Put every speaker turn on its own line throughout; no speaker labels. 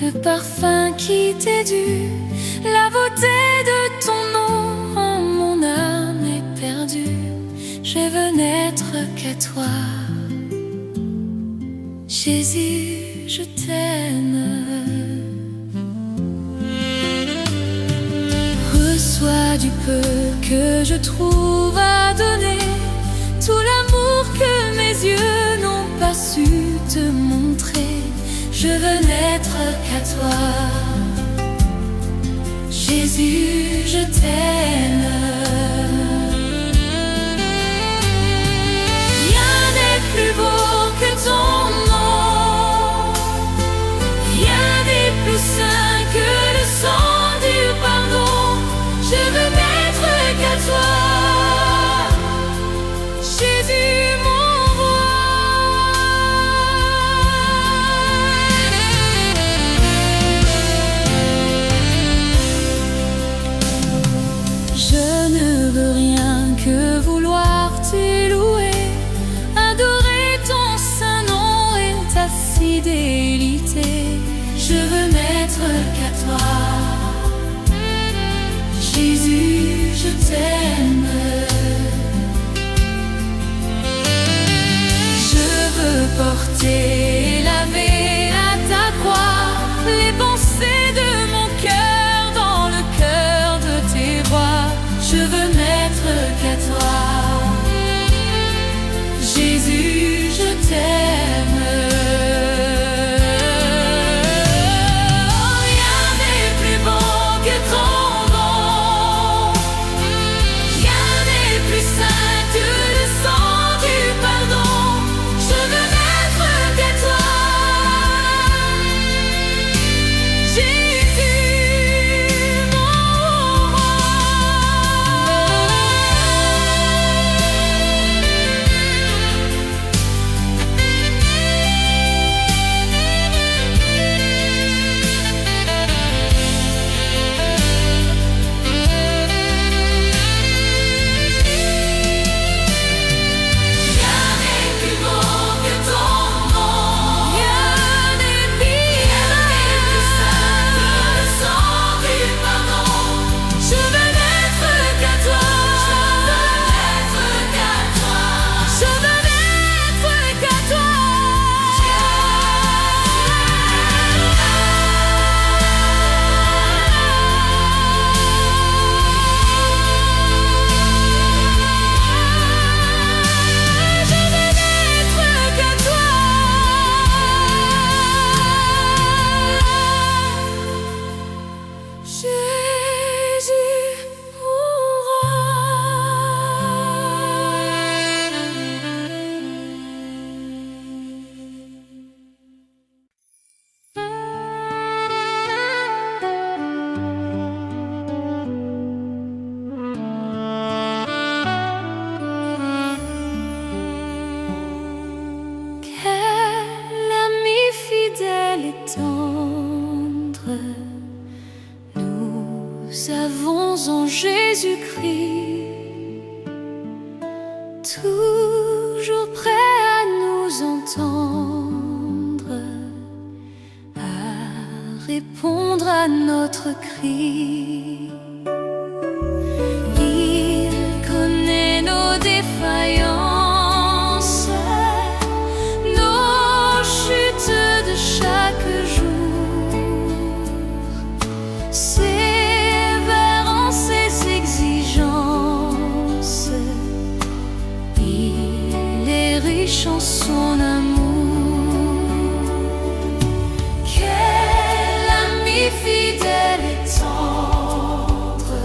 le parfum qui t'est dû, la beauté de ton nom. Oh, mon âme est perdue, je veux n'être qu'à toi. Jésus, je t'aime. Reçois du peu que je trouve à donner, tout l'amour que mes yeux n'ont pas su te montrer. Je veux n'être qu'à toi. Jésus, je t'aime. Rien n'est plus beau que ton nom, rien n'est plus saint que le sang du pardon. Je veux n'être qu'à toi, Jésus mon roi. Je ne veux rien que vouloir t'élouer, adorer ton saint nom et ta fidélité. Je veux n'être qu'à toi, Jésus, je t'aime. Je veux porter et laver à ta croix les pensées de mon cœur dans le cœur de tes rois. Je veux n'être qu'à toi, Jésus, je t'aime. Rien n'est plus beau que ton nom, rien n'est plus saint que le sang du pardon. Je veux n'être qu'à toi, Jésus mon roi. Rien n'est plus beau que ton nom, rien n'est plus saint que le sang du pardon. Je veux n'être qu'à toi, je veux n'être qu'à toi. Jésus, mon Quel ami fidèle et tendre nous avons en Jésus-Christ, toujours prêt à nous entendre, à répondre à notre cri. Il connaît nos défaillances, nos chutes de chaque jour, sévère en ses exigences. Il est riche en son amour. Quel ami fidèle et tendre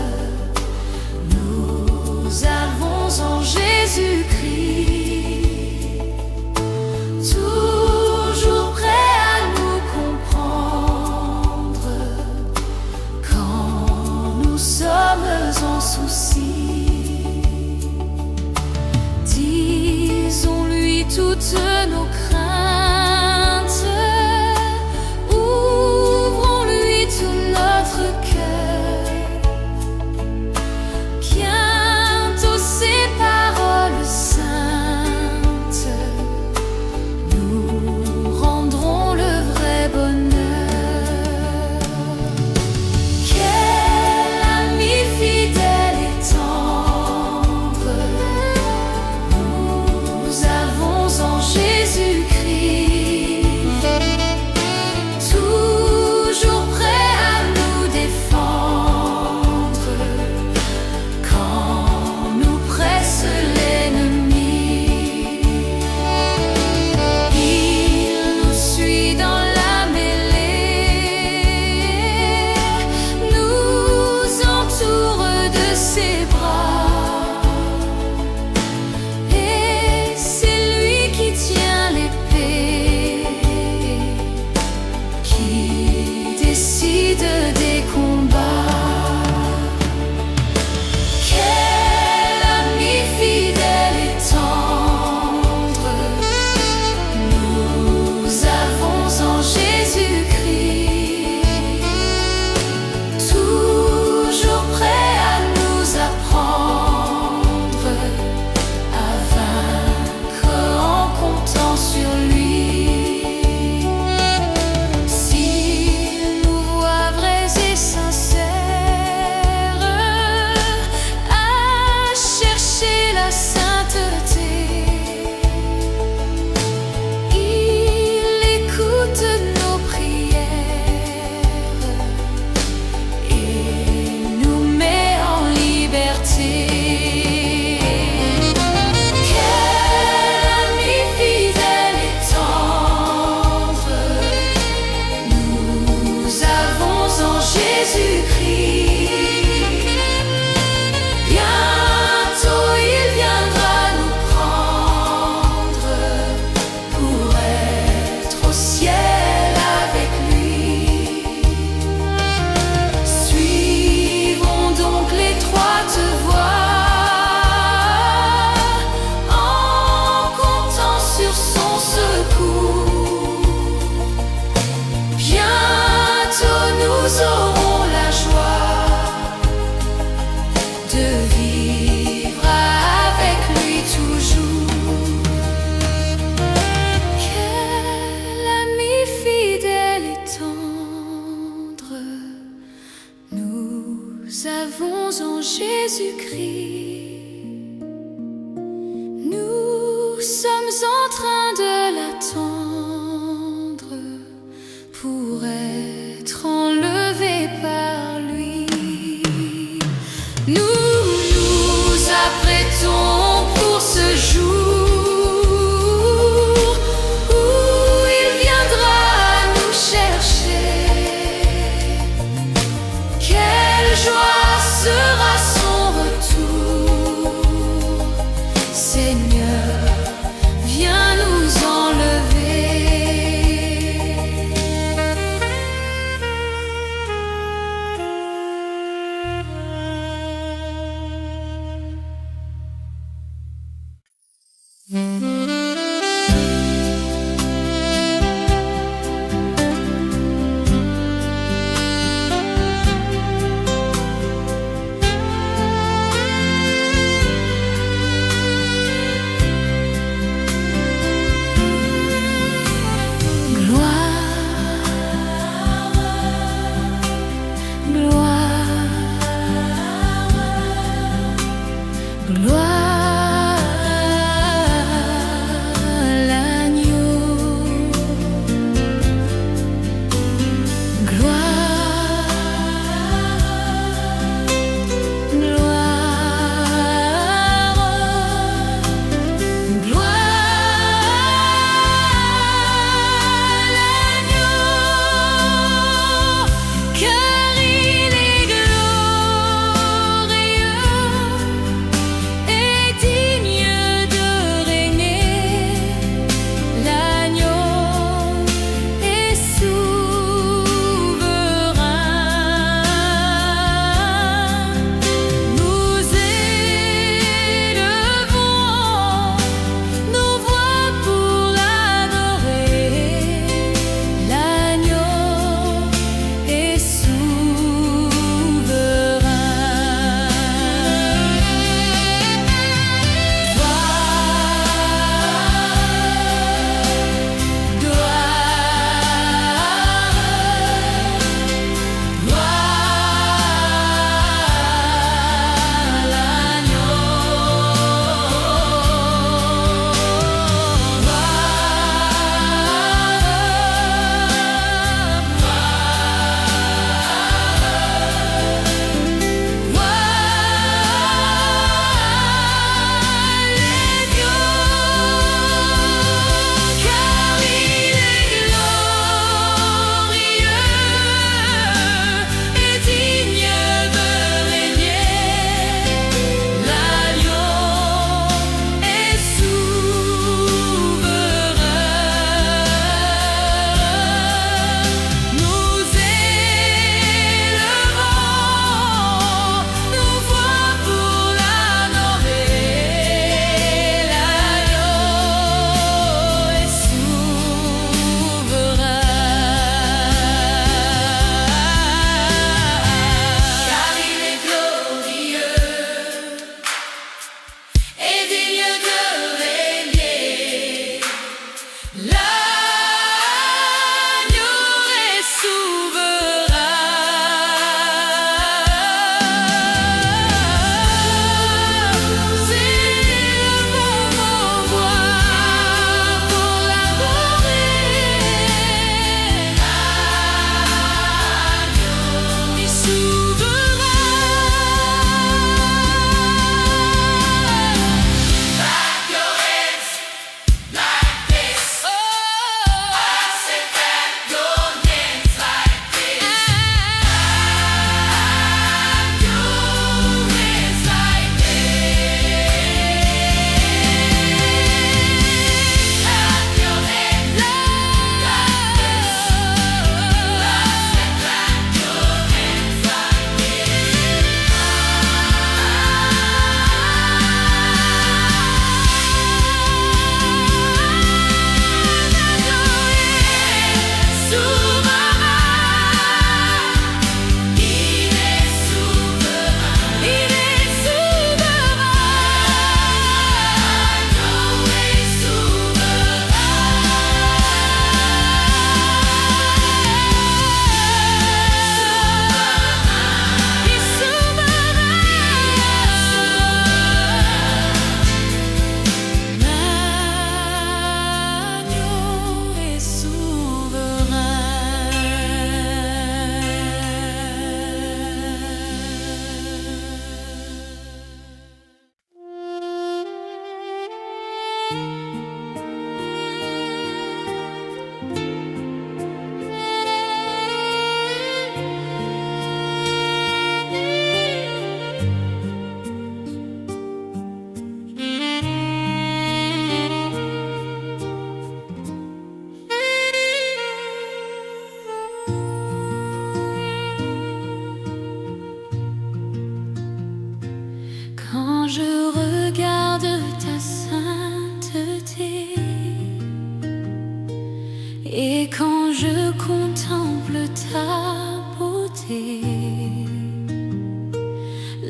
avons en Jésus-Christ. Nous sommes en train de l'attendre pour être enlevés par lui. Nous nous apprêtons pour ce jour où il viendra nous chercher. Quelle joie sera son retour!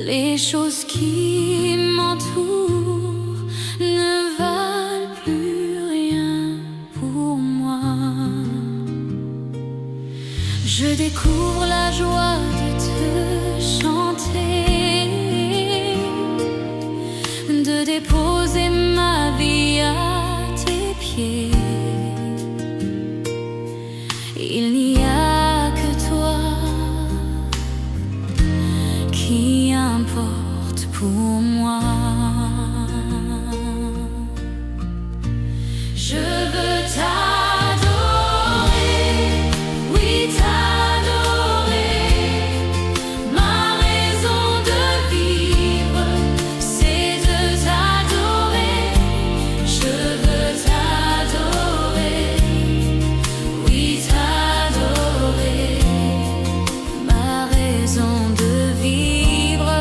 Les choses qui m'entourent ne valent plus rien pour moi. Je découvre la joie de te chanter, de déposer ma vie à tes pieds. Il n'y a que toi qui importe pour moi. Je veux t'adorer, oui t'adorer. Ma raison de vivre, c'est de t'adorer. Je veux t'adorer, oui t'adorer. Ma raison de vivre,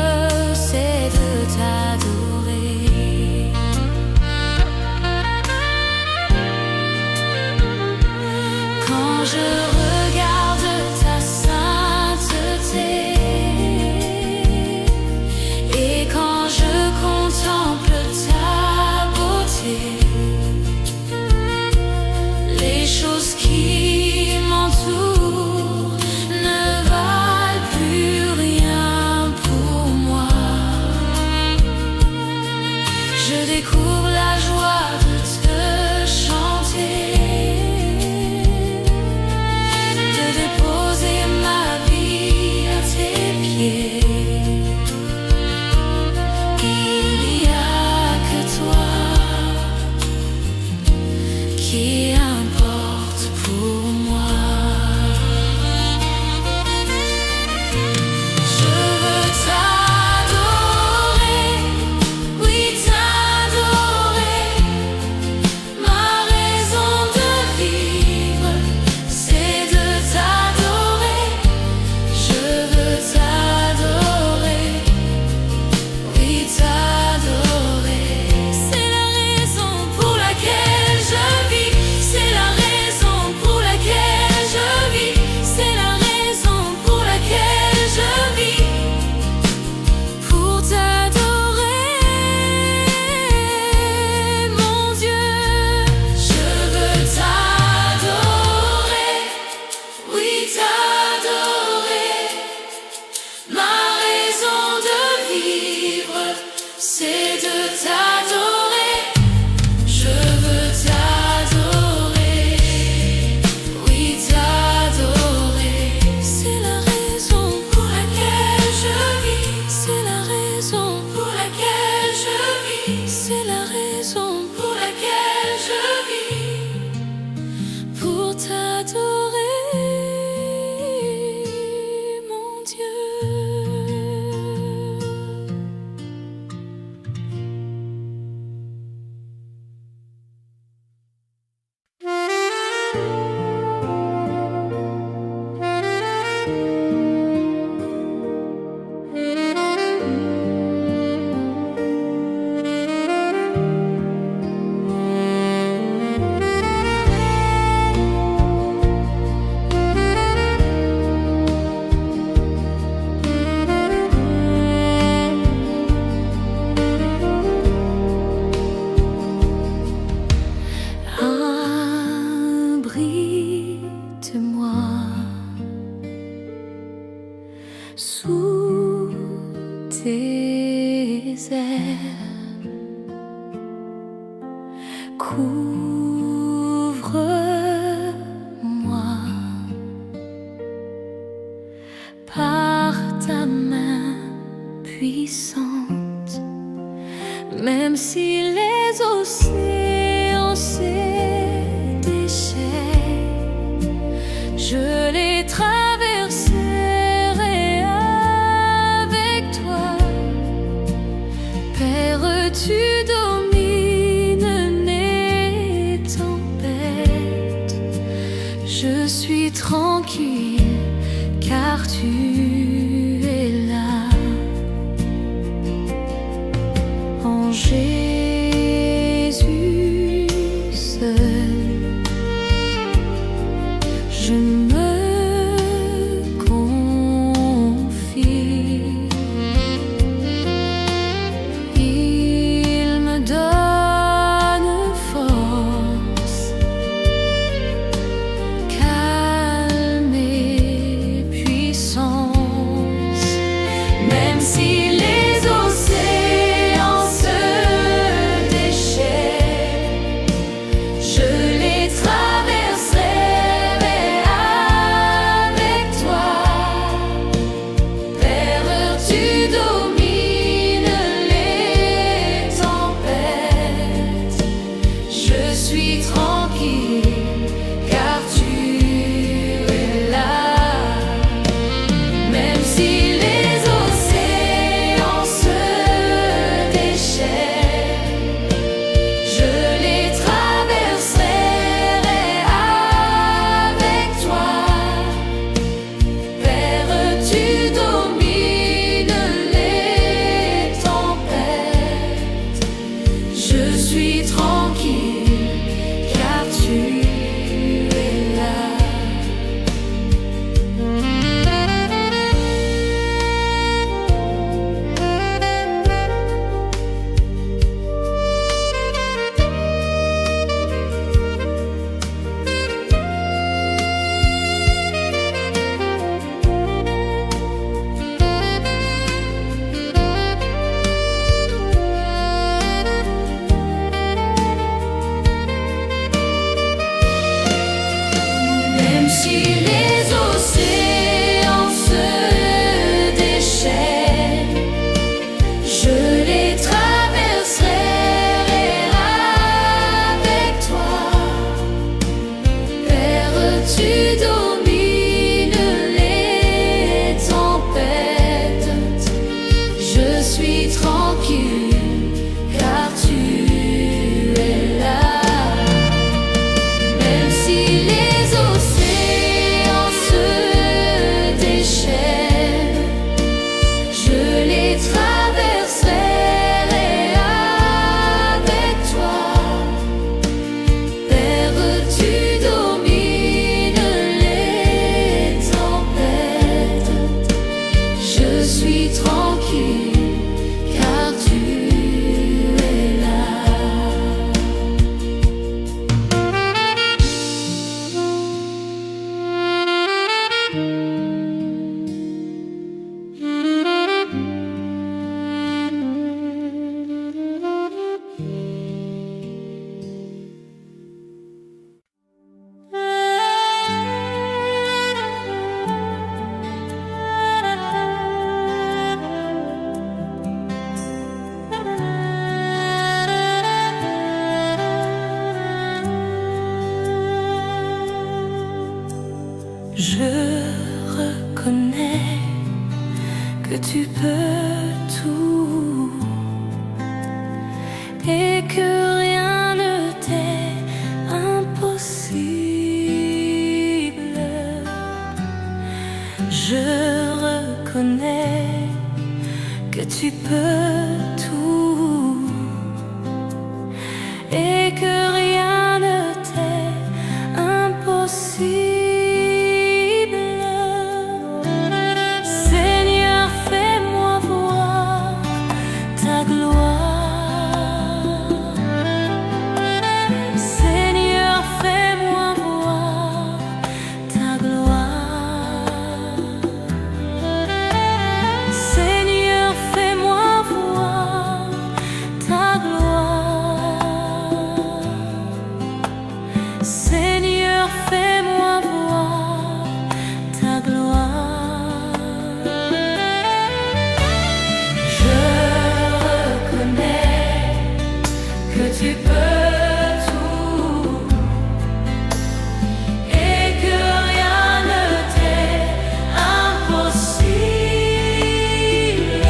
c'est de t'adorer. Quand je regarde ta sainteté et quand je contemple ta beauté, les choses qui m'entourent ne valent plus rien pour moi. Je découvre la joie de te chanter, de déposer ma vie à tes pieds. Il n'y a que toi qui importe pour moi. Je veux t'adorer, oui t'adorer. Ma raison de vivre, c'est de t'adorer. Je veux t'adorer, oui t'adorer. C'est la raison pour laquelle je vis. C'est la raison pour laquelle je vis. C'est la raison pour laquelle je vis. Pour t'adorer, mon Dieu. Je veux t'adorer, oui t'adorer. Ma raison de vivre, c'est de t'adorer. Je veux t'adorer, oui t'adorer. C'est la raison pour laquelle je vis. C'est la raison pour laquelle je vis. C'est la raison pour laquelle je vis. Pour t'adorer, mon Dieu. Abrite-moi sous tes ailes, couvre-moi par ta main puissante. Même si les océans se déchaînent, je les traverserai avec toi. Père, tu domines les tempêtes. Je suis tranquille car tu es là. En Jésus seul, je me confie. reconnais que tu peux tout et que rien ne t'est impossible. Je reconnais que tu peux tout et que rien ne t'est impossible. Seigneur, fais-moi voir ta gloire. Seigneur, fais-moi voir ta gloire. Seigneur, fais-moi voir ta gloire. Seigneur, fais-moi voir ta gloire. Je reconnais que tu peux tout et que rien ne t'est impossible.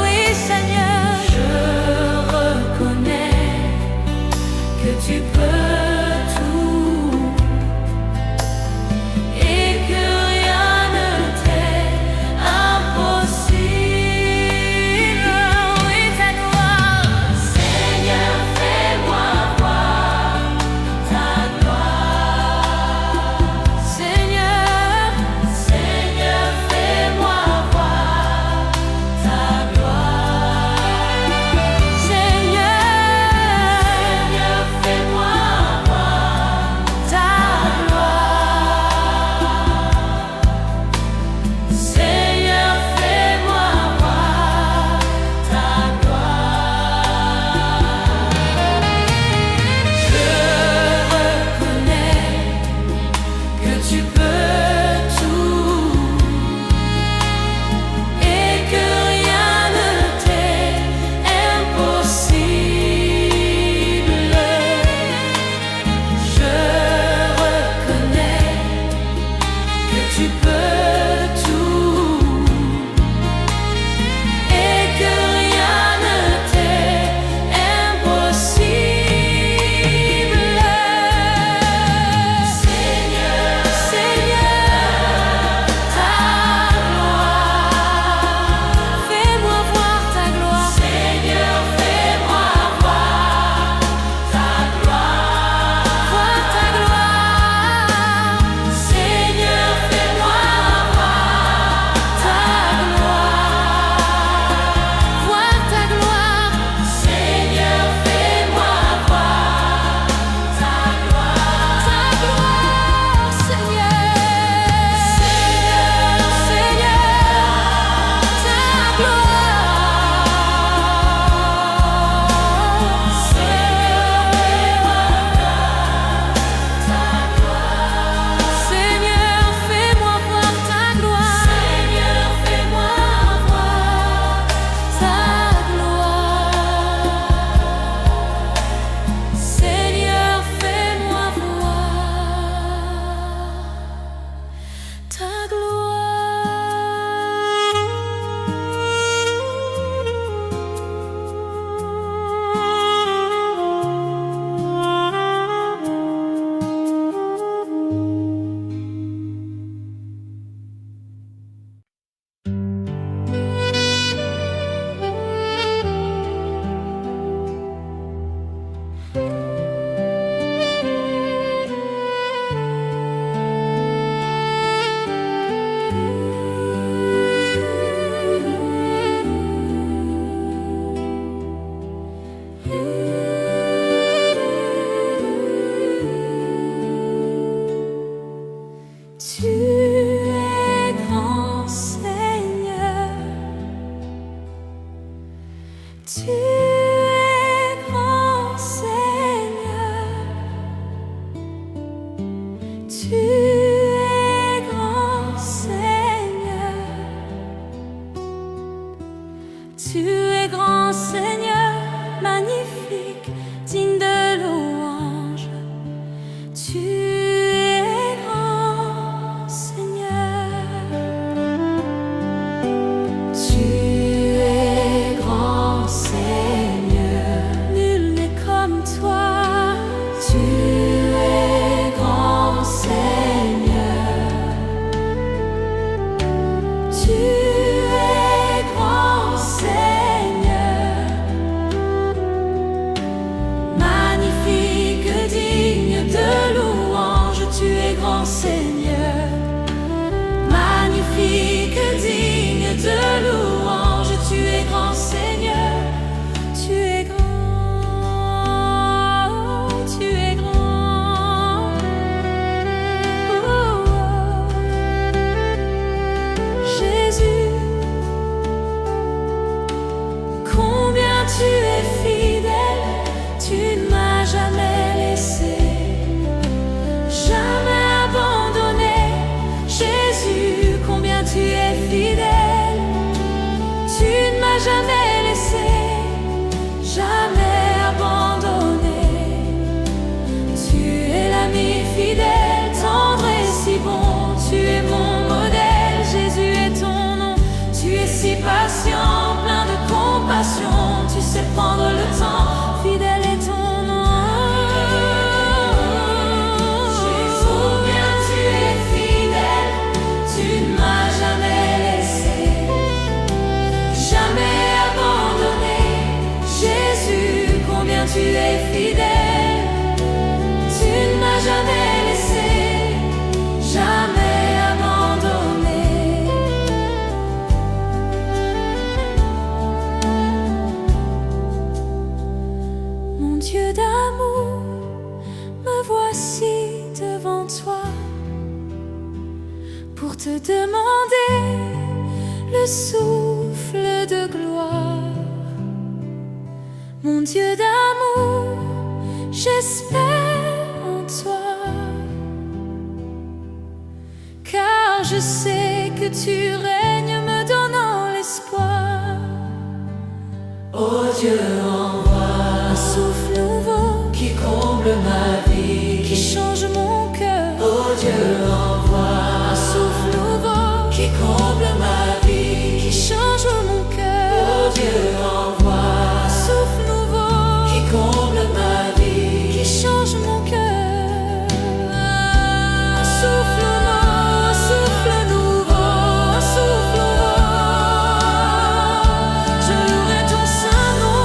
Oui, Seigneur, je reconnais que tu peux tout et que rien ne t'est impossible. Oui, ta gloire. Seigneur, fais-moi voir ta gloire. Seigneur, Seigneur, fais-moi voir ta gloire. Seigneur, fais-moi voir ta gloire. Seigneur, fais-moi voir ta gloire. Je reconnais que tu peux tout et que rien ne t'est impossible. Je reconnais que tu peux tout et que rien ne t'est impossible. Seigneur, Seigneur, ta gloire. Fais-moi voir ta gloire. Seigneur, fais-moi voir ta gloire. Voir ta gloire. Seigneur, fais-moi voir ta gloire. Voir ta gloire. Seigneur, fais-moi voir ta gloire. Ta gloire, Seigneur. Seigneur, Seigneur, ta gloire. Seigneur, fais-moi voir ta gloire. Seigneur, fais-moi voir ta gloire. Seigneur, fais-moi voir ta Tu es grand, Seigneur. Tu es grand, Seigneur. Tu es grand, Seigneur. Tu es grand, Seigneur, magnifique, digne de louange. Tu es grand, Seigneur. jamais laissé, jamais abandonné. Tu es l'ami fidèle, tendre et si bon. Tu es mon modèle, Jésus est ton nom. Tu es si patient, plein de compassion. Tu sais prendre le temps, fidèle est ton nom. Jésus, combien tu es fidèle, tu ne m'as jamais laissé, jamais abandonné. Jésus, combien tu es fidèle, tu ne m'as jamais laissé, jamais abandonné. Mon Dieu d'amour, me voici devant toi pour te demander le souffle de gloire. Mon Dieu d'amour, j'espère en toi, car je sais que tu règnes me donnant l'espoir.
Oh Dieu, envoie
Un souffle nouveau
qui comble ma vie,
qui change mon cœur.
Oh Dieu, envoie
Un souffle nouveau
qui comble ma vie,
qui change mon cœur.
Oh Dieu, envoie
Un souffle nouveau
qui comble ma vie,
qui change mon cœur. Un souffle nouveau, un souffle nouveau, un souffle nouveau. Je louerai ton saint nom.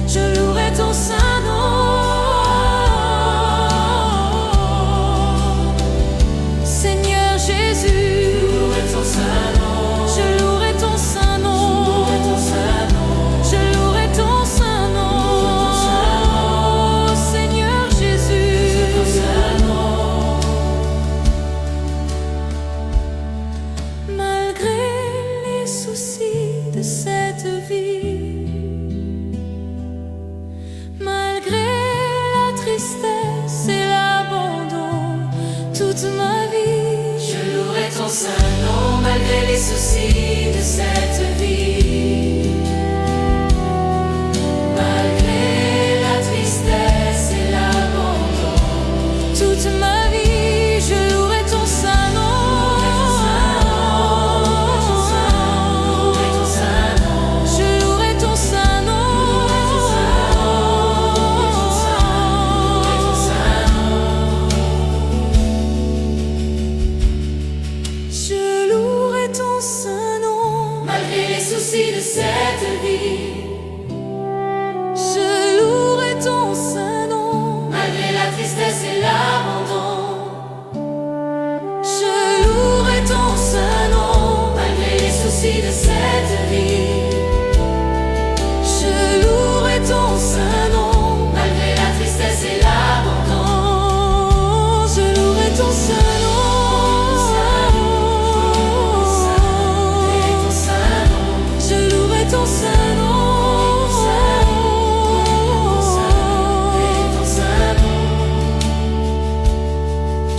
Je louerai ton saint nom. Seigneur Jésus,
ton saint nom,
je louerai ton saint nom.
ton saint nom,
Je louerai ton saint nom. Seigneur
ton
Jésus,
saint nom.
malgré les soucis de cette vie, malgré la tristesse et l'abandon, toute ma vie,
Je louerai ton saint nom malgré les soucis de cette vie. Malgré la tristesse et l'abandon,
toute ma vie, je louerai ton saint nom. Je louerai ton saint nom. Je louerai ton saint nom.
malgré les soucis de cette vie.
Je louerai ton saint nom.
Malgré la tristesse et l'abandon,
Je louerai ton saint nom.
malgré les soucis de cette vie.
Je louerai ton saint nom.
Malgré la tristesse et l'abandon,
Je louerai ton saint nom. Je louerai ton saint nom.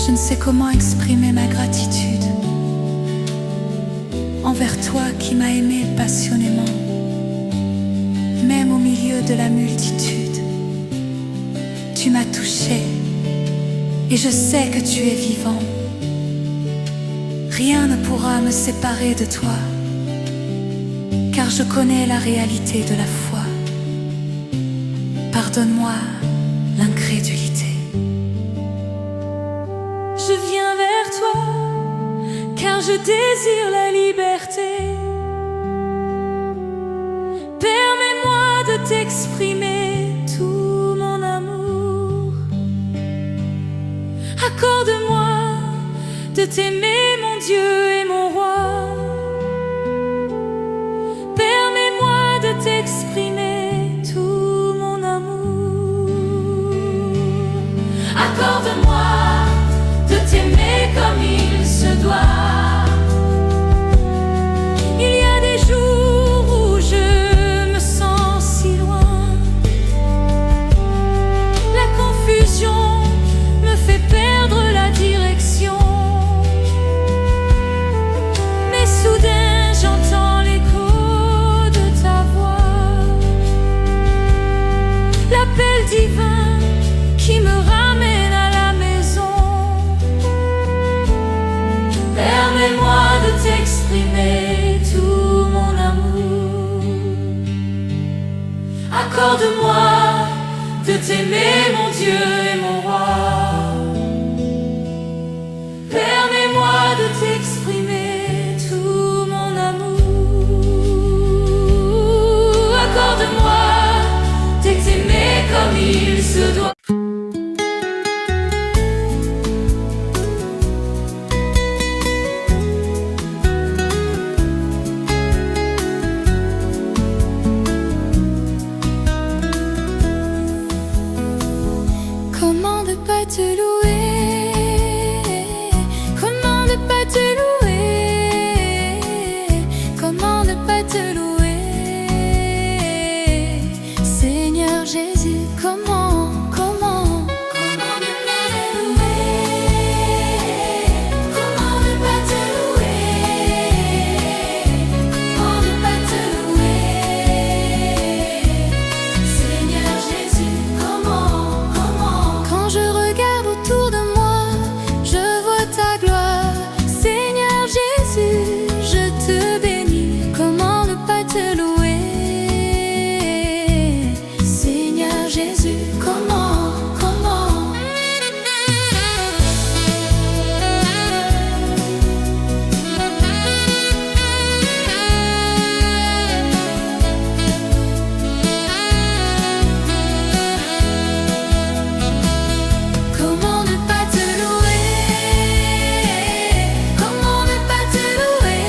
Je ne sais comment exprimer ma gratitude envers toi qui m'as aimé passionnément, même au milieu de la multitude. Tu m'as touché et je sais que tu es vivant. Rien ne pourra me séparer de toi, car je connais la réalité de la foi. Pardonne-moi l'incrédulité. Je viens vers toi, car je désire la liberté. Permets-moi de t'exprimer tout mon amour. Accorde-moi de t'aimer, mon Dieu et mon roi. Permets-moi de t'exprimer tout mon amour.
accorde-moi de t'aimer comme il se doit.
Il y a des jours où je me sens si loin. La confusion me fait perdre la direction.
t'exprimer tout mon amour. Accorde-moi de t'aimer, mon Dieu et mon roi. Permets-moi de t'exprimer tout mon amour. Accorde-moi de t'aimer comme il se doit.
Comment ne pas te louer? Comment ne pas te louer? Comment ne pas te louer? Seigneur Jésus, comment ne pas te louer? Comment ne pas te louer? Comment ne pas te louer? Seigneur Jésus, comment? Quand je regarde autour de moi, je vois ta gloire. Seigneur Jésus, je te bénis. Comment ne pas te louer? Seigneur Jésus, comment? Comment ne pas te louer? Comment ne pas te louer?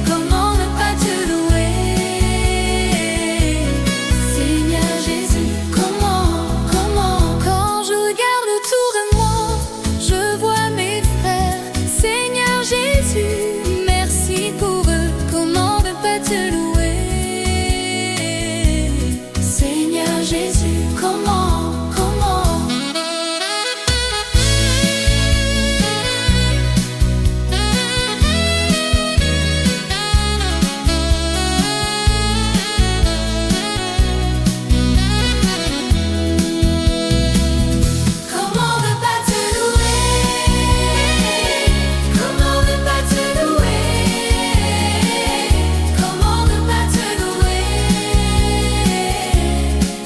Comment ne pas te louer? Seigneur Jésus, comment? Quand je regarde autour de moi, je vois mes frères. Seigneur Jésus, merci pour eux. Comment ne pas te louer? Seigneur Jésus, comment? Comment ne pas te louer? Comment ne pas te louer? Comment ne pas te louer?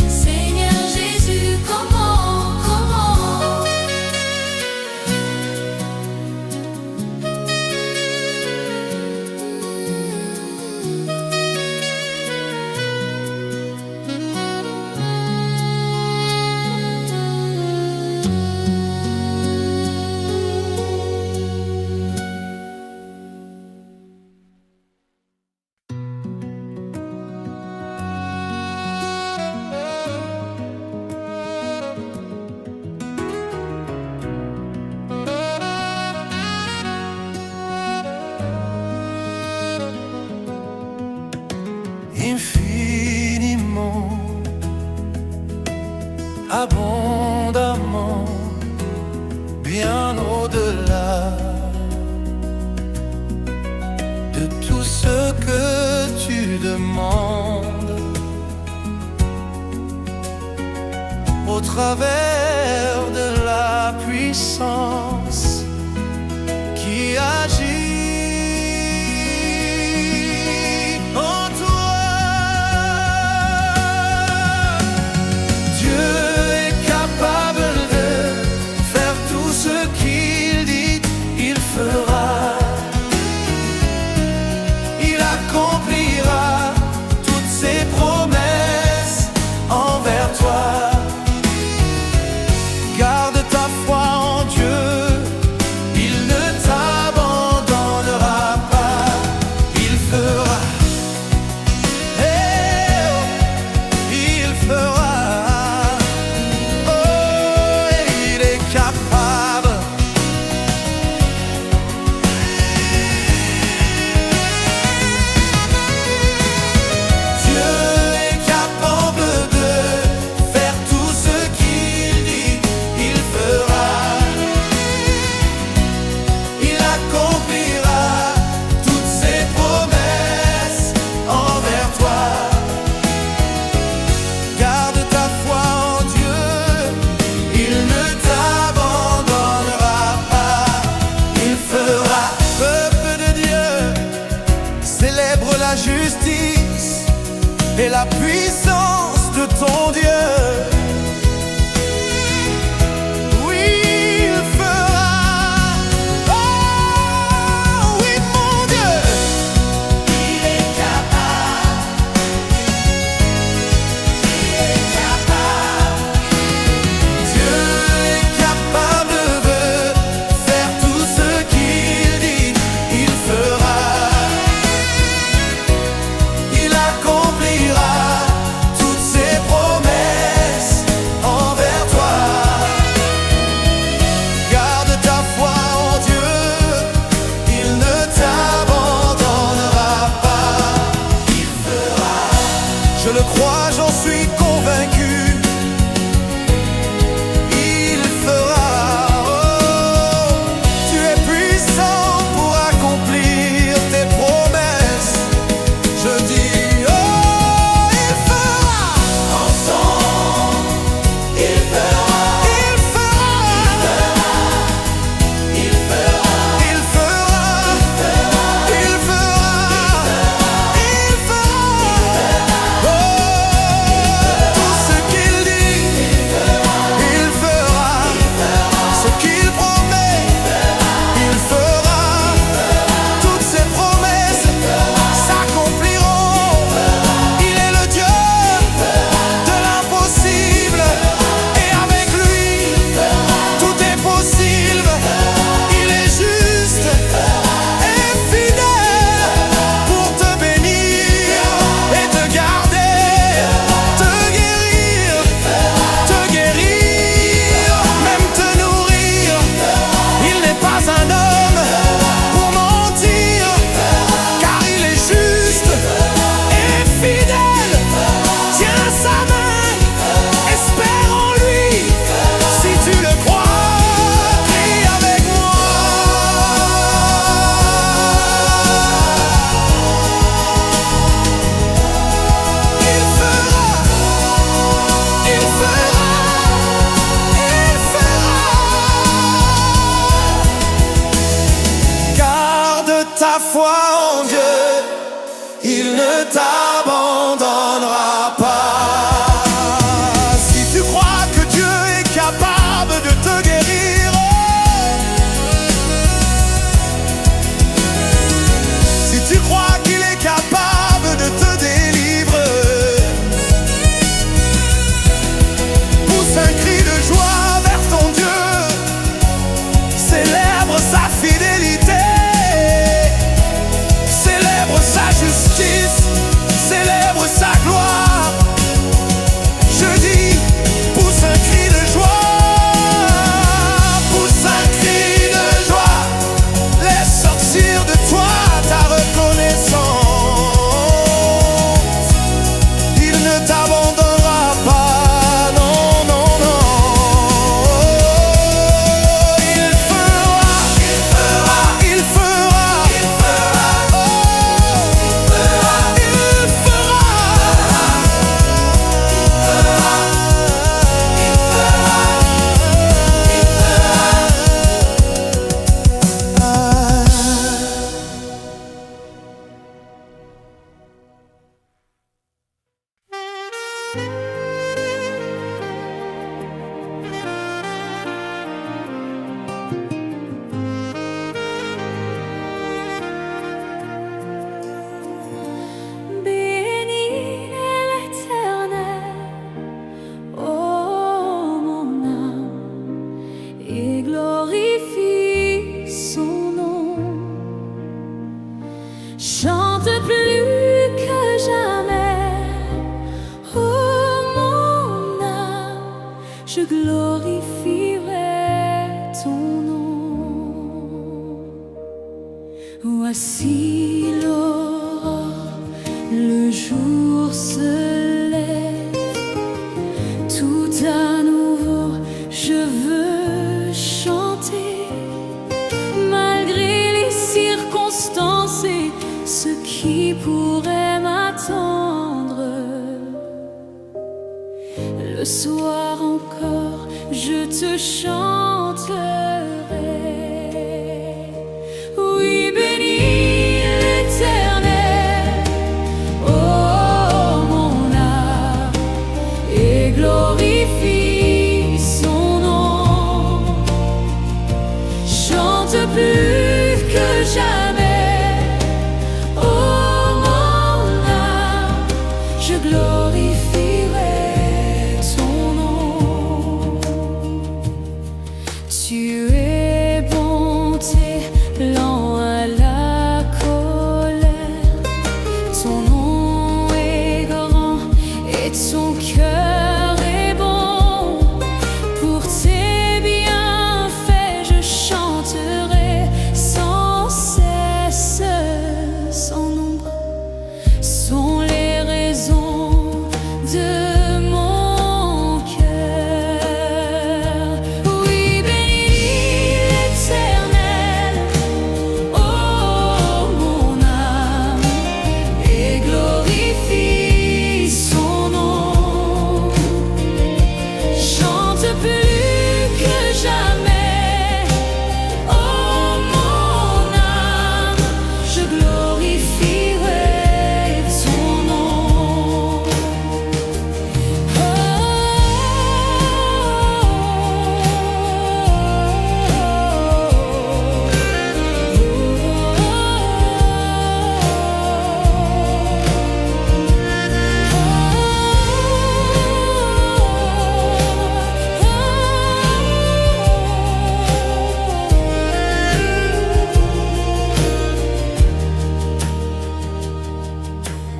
Seigneur Jésus, comment?
Infiniment, abondamment, bien au-delà de tout ce que tu demandes, au travers de la puissance qui agit en toi. Dieu est capable de faire tout ce qu'il dit, il fera. Il accomplira toutes ses promesses envers toi. Garde ta foi en Dieu, et la puissance de ton Dieu. Je le crois, j'en suis convaincu. Il fera. Oh, tu es puissant pour accomplir tes promesses. Je dis, oh, il fera. Ensemble, il fera. Il fera. Il fera. Il fera. Il fera. Il fera. Tout ce qu'il dit, il fera. Ce qu'il promet, il fera. Toutes ses promesses s'accompliront. Il est le Dieu de l'impossible. Et avec lui, tout est possible. Il est juste et fidèle pour te bénir et te garder, te guérir, même te nourrir. Il n'est pas un homme pour mentir, car il est juste et fidèle. Tiens sa main, espère en lui. Si tu le crois, crie avec moi. Il fera, il fera, il fera. Garde ta foi en Dieu, il ne t'abandonnera pas. Si tu crois que Dieu est capable de te guérir, si tu crois qu'il est capable de te délivrer, pousse un cri de joie vers ton Dieu, célèbre sa fidélité, célèbre sa justice, célèbre sa gloire. Je dis, pousse un cri de joie, pousse un cri de joie, laisse sortir de toi ta reconnaissance. Il ne t'abandonnera pas, non, non, non. Il fera, il fera, il fera, il fera, oh, il fera, il fera,
Bénis l'Éternel, ô mon âme, et glorifie son nom. Chante plus que jamais, ô mon âme, je glorifierai ton nom. Voici l'aurore, le jour se lève, tout à nouveau je veux chanter, malgré les circonstances et ce qui pourrait m'attendre. Le soir encore, je te chanterai. Oui, bénis l'Éternel, oh mon Tu es bonté, lent à la colère. Ton nom est grand et ton cœur est bon. Pour tes bienfaits, je chanterai sans cesse. Sans nombre sont les raisons de mon cœur. Oui, bénis l'Éternel, oh mon âme, et glorifie son nom. Chante plus que jamais, oh mon âme, je glorifierai son nom.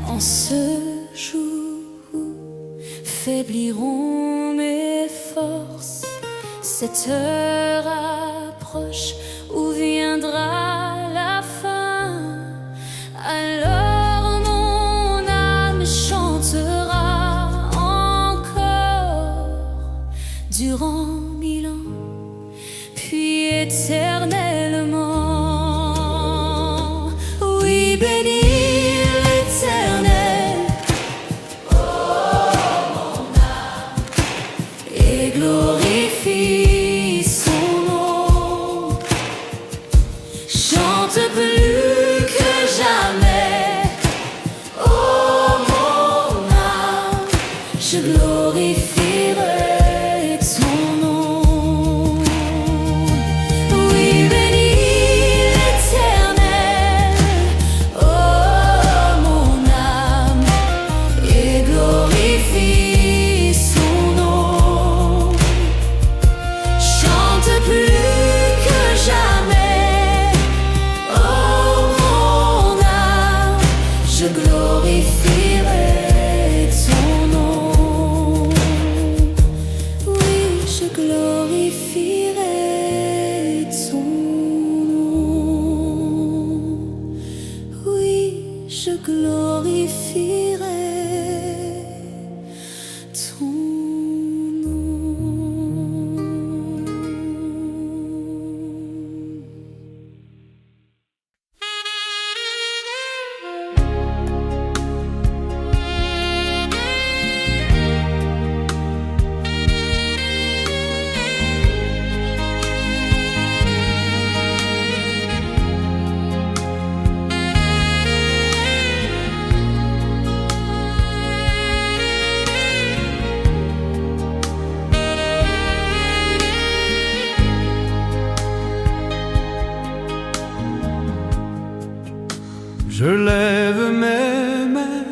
En ce jour où faibliront mes forces, cette heure approche où viendra la fin. Alors mon âme chantera encore durant 1000 ans, puis éternellement. Oui, bénis l'Éternel, et glorifie son nom. Chante plus que jamais, oh mon âme, je glorifierai son nom. Oui, bénis l'Éternel, oh mon âme, et glorifie son nom. Chante plus que jamais, oh mon âme, je glorifierai son nom. Oui, je glorifierai son nom. Oui, je glorifierai ton nom.
Je lève mes mains,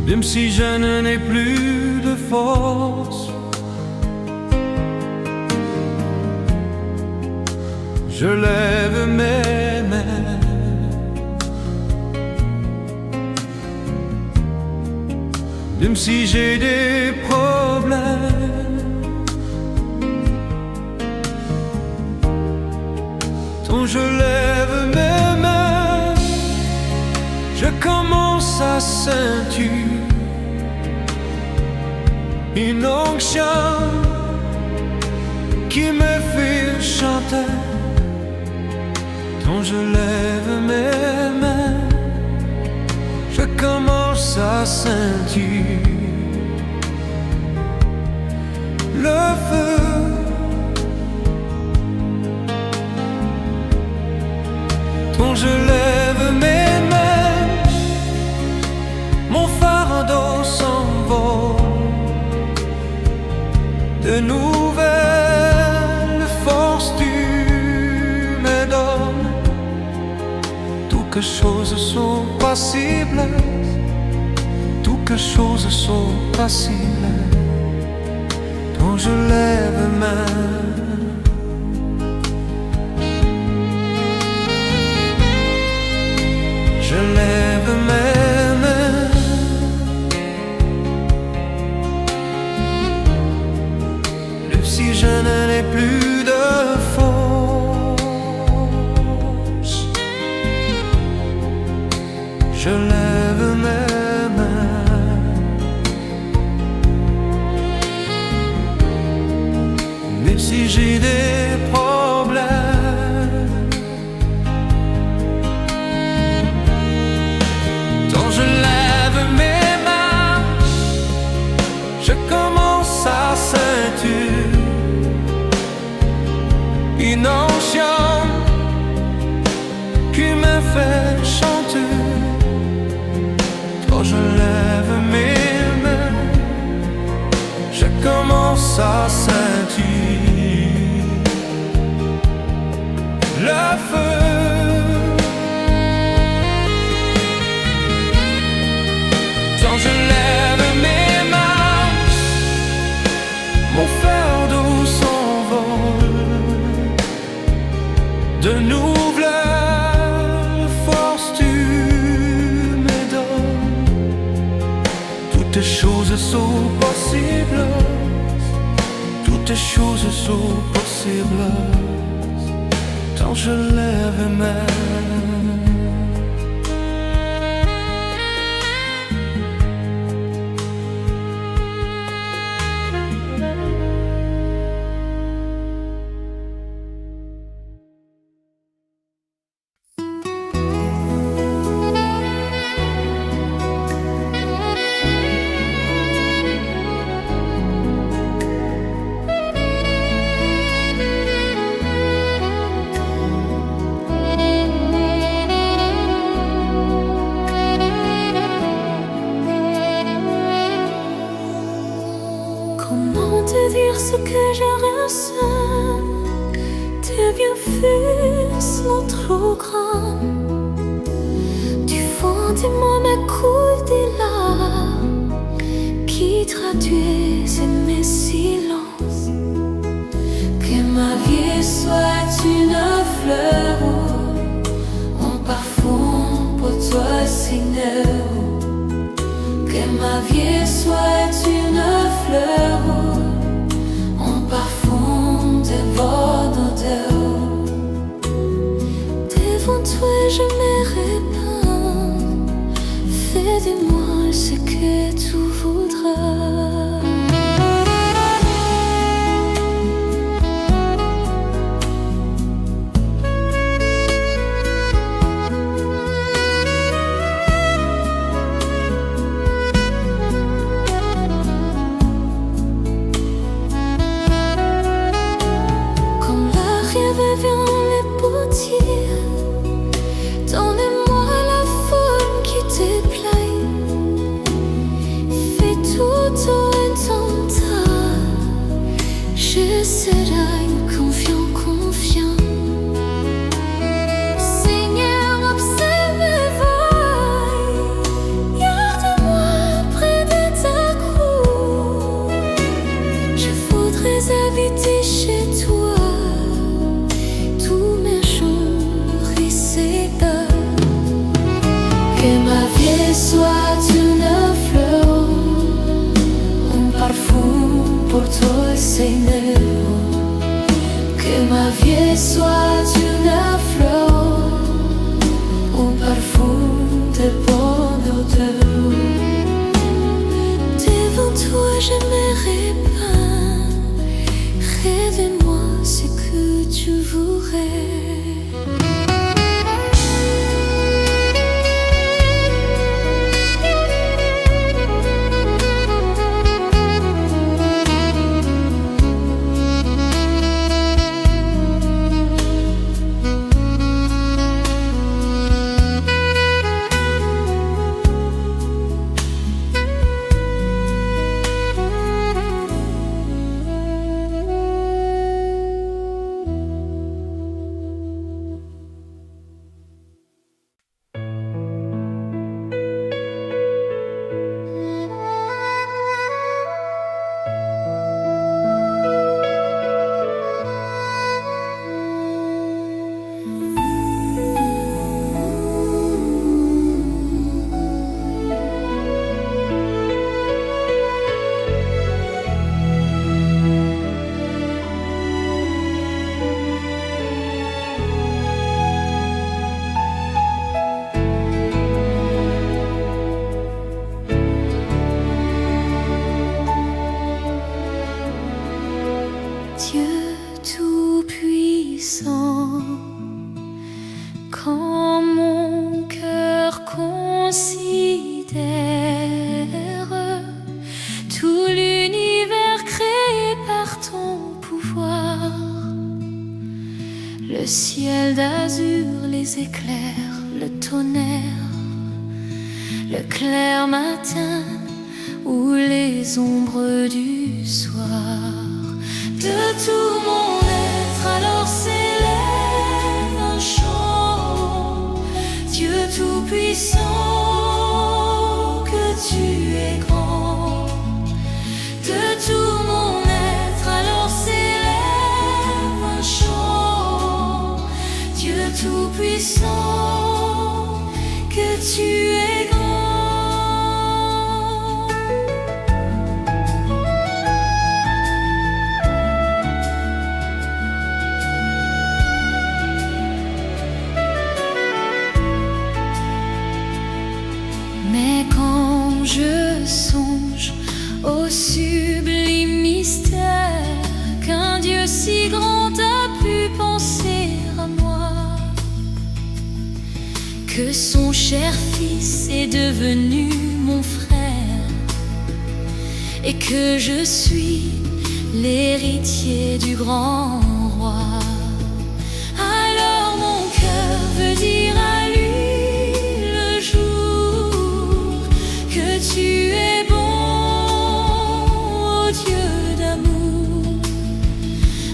même si je n'ai plus de force. Je lève mes mains, même si j'ai des problèmes. Quand je lève mes mains, je commence à sentir une onction qui me fait chanter. Quand je lève mes mains, je commence à sentir le feu. Quand je lève mes mains, mon fardeau s'envole. De nouvelles forces tu me donnes. Toutes choses sont possibles, toutes toutes choses sont possibles quand je lève main. Je lève mes mains. Même si je n'ai plus de force, je lève mes mains. Même si j'ai des problèmes, quand je lève mes mains, je commence à sentir une onction qui me fait chanter. Quand je lève mes mains, je commence à sentir le feu. Quand je lève mes mains, mon fardeau s'envole. De nouvelles forces tu me donnes. Toutes choses sont possibles. Toutes choses sont possibles quand je lève mes mains.
Comment te dire ce que je ressens? Tes bienfaits sont trop grands. Du fond de moi m'écoule des larmes qui traduisent mes silences. Que ma vie soit une fleur, un parfum pour toi, Seigneur. Que ma vie soit une fleur, un parfum de bonne odeur. Devant toi je me répands. Fais de moi ce que tu voudras. Donnez-moi la forme qui te plaît. Fais tout en ton temps. Je serai confiant, confiant. Seigneur, observe mes voies. Garde-moi près de ta croix. Je voudrais habiter chez toi. Que ma vie soit une fleur, un parfum pour toi, Seigneur. Que ma vie soit une fleur, un parfum de bonne odeur. Devant toi je me répands. Révèle-moi ce que tu voudrais. Le ciel d'azur, les éclairs, le tonnerre, le clair matin ou les ombres du soir. De tout mon être alors s'élève un chant. Dieu tout-puissant, que tu es grand. De tout mon être alors s'élève un chant. Dieu tout-puissant, que tu es grand. Mais quand je songe au sublime mystère qu'un Dieu si grand a pu penser à moi, que son cher fils est devenu mon frère et que je suis l'héritier du grand roi, alors mon cœur veut dire à lui le jour que tu es bon, ô Dieu d'amour.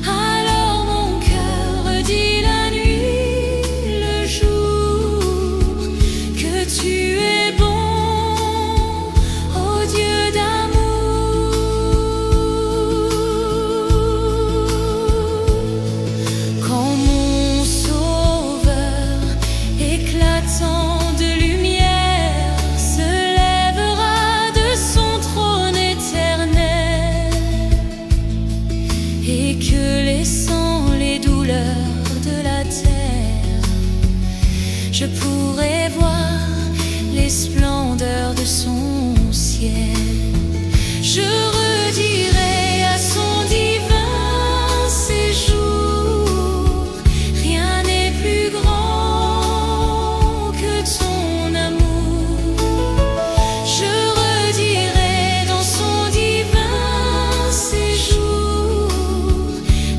Alors mon cœur dit la nuit, le jour, que tu es bon, ô Dieu d'amour. Quand mon sauveur éclatant de lumière se lèvera de son trône éternel, et que laissant les douleurs de la terre, je pourrai voir les splendeurs de son ciel, je redirai à son divin séjour: rien n'est plus grand que ton amour. Je redirai dans son divin séjour: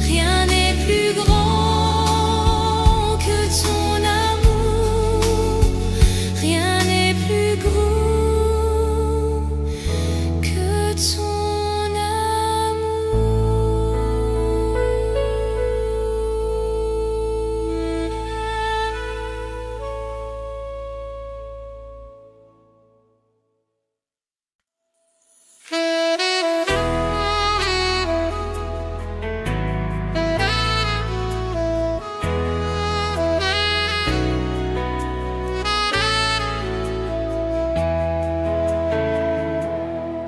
rien n'est plus grand que ton amour. Rien n'est plus grand que ton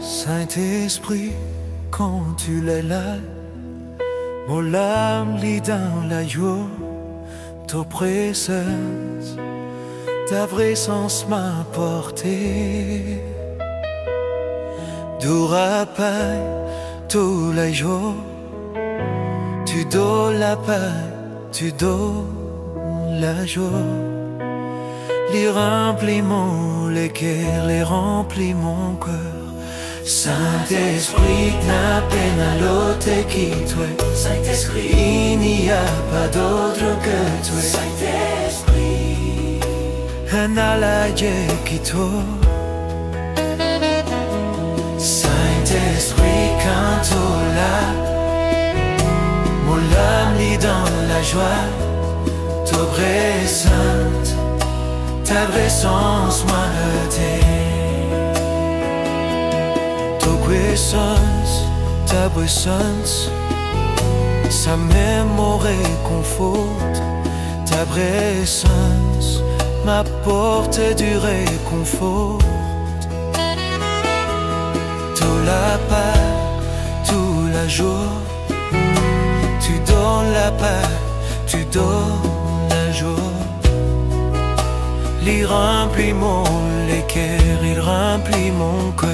Saint-Esprit, quand tu l'es là, mon âme lit dans la joie, ta présence, ta présence m'a porté. D'où paix tous les jours, tu donnes la paix, tu donnes la joie. Les remplis les cœurs, les remplis mon cœur. Saint-Esprit, n'a peine à l'autre qui toi. Saint-Esprit, il n'y a pas d'autre que toi. Saint-Esprit, un allié qui toi. Saint-Esprit, quand tu là, mon âme lit dans la joie, ta présence, ta présence m'a aidé. Ta présence, ça même me réconforte. Ta présence m'apporte du réconfort. Tout la paix, tout la joie, tu donnes la paix, tu donnes la joie. Il remplit les cœurs, il remplit mon cœur.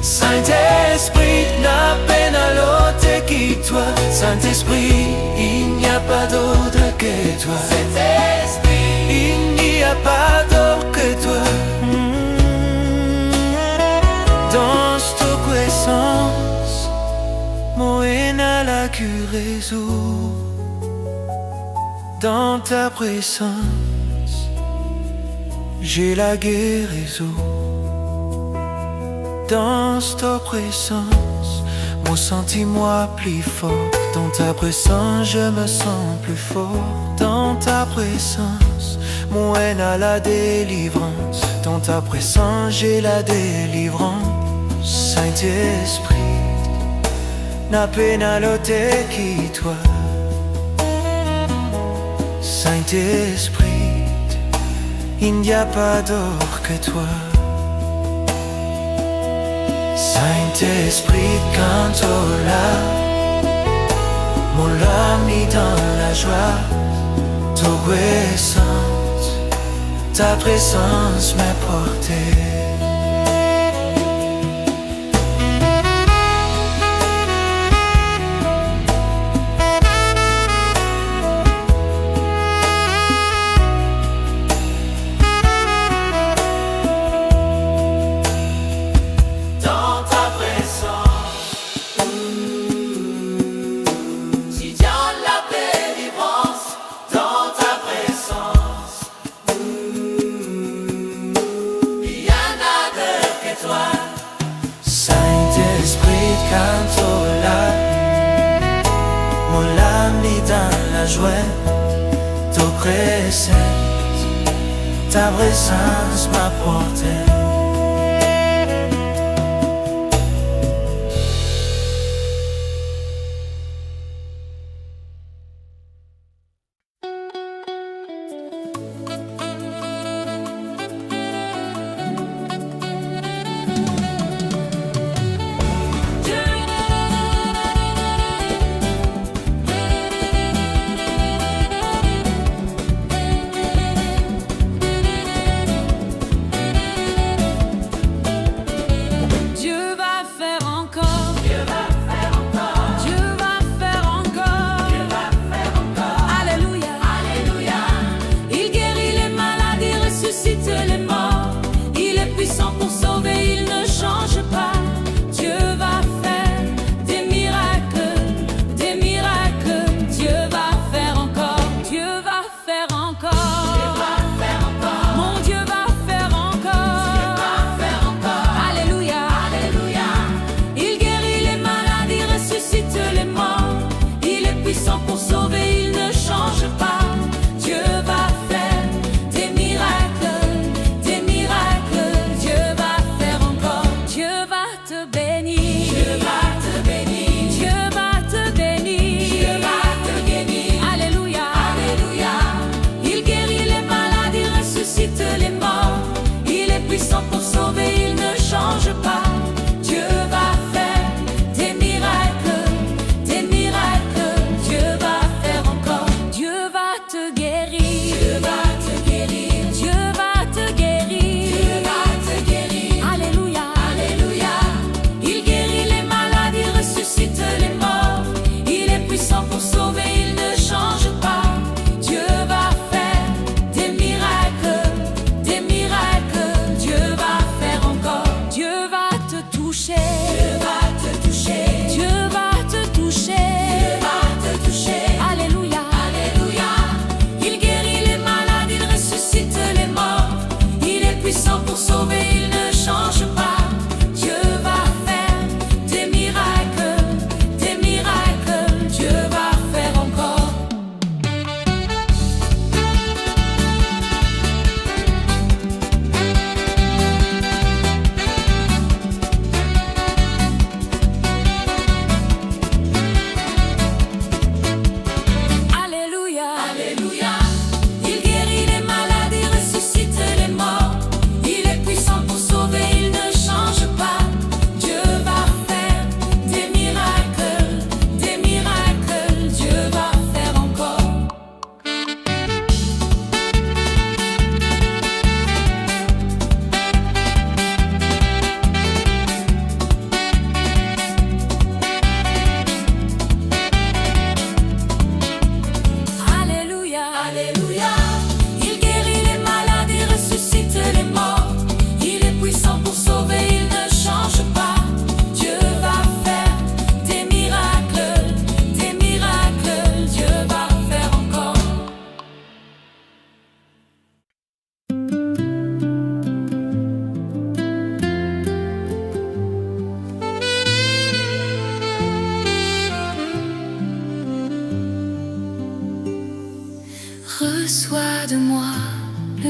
Saint-Esprit, n'a peine à l'autre qui toi. Saint-Esprit, il n'y a pas d'autre que toi. Saint-Esprit, il n'y a pas d'autre que toi. Dans ta puissance, mon haine à la curaison. Dans ta présence, j'ai la guérison. Dans ta présence, mon sentiment plus fort. Dans ta présence, je me sens plus fort. Dans ta présence, mon haine a la délivrance. Dans ta présence, j'ai la délivrance. Saint-Esprit, n'a peine à l'ôter qui toi. Saint-Esprit, il n'y a pas d'autre que toi. Saint-Esprit, quand tu es là, mon âme est dans la joie. Ta présence m'a porté. Saint-Esprit, quand tu es là, mon âme est dans la joie. Ta présence m'a porté.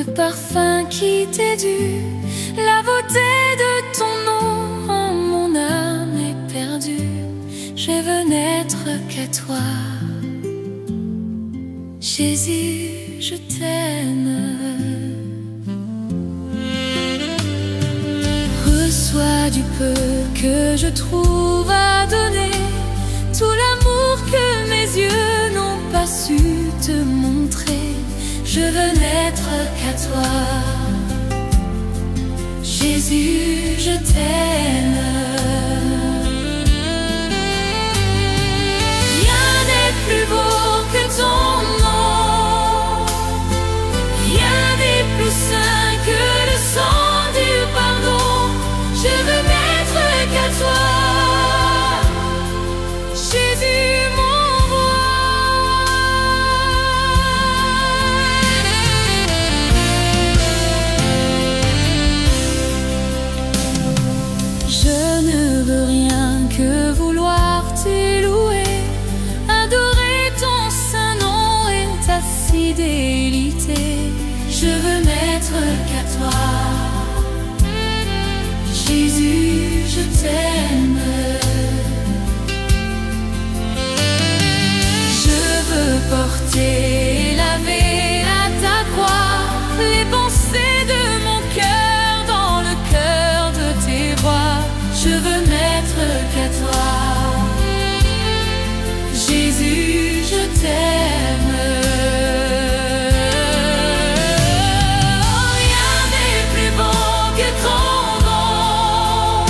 le parfum qui t'est dû, la beauté de ton nom en mon âme est perdue. Je veux n'être qu'à toi, Jésus, je t'aime. Reçois du peu que je trouve à donner, tout l'amour que mes yeux n'ont pas su te montrer. Je veux n'être qu'à toi, Jésus, je t'aime. Rien n'est plus beau que ton nom, rien n'est plus saint que le sang du pardon. Je veux n'être qu'à toi, Jésus, mon roi. Je ne veux rien que vouloir te louer, adorer ton saint nom et ta fidélité. Je veux n'être qu'à toi, Jésus, je t'aime. Je veux porter, laver à ta croix les pensées de mon cœur dans le cœur de tes voix. Je veux n'être qu'à toi, Jésus, je t'aime. Rien n'est plus beau que ton nom,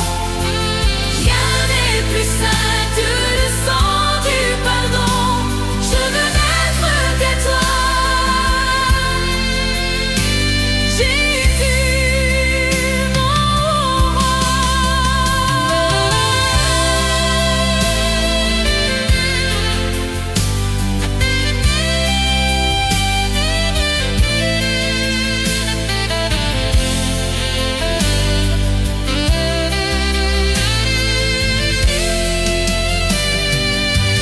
rien n'est plus saint que le sang du pardon. Je veux n'être qu'à toi, Jésus, mon roi.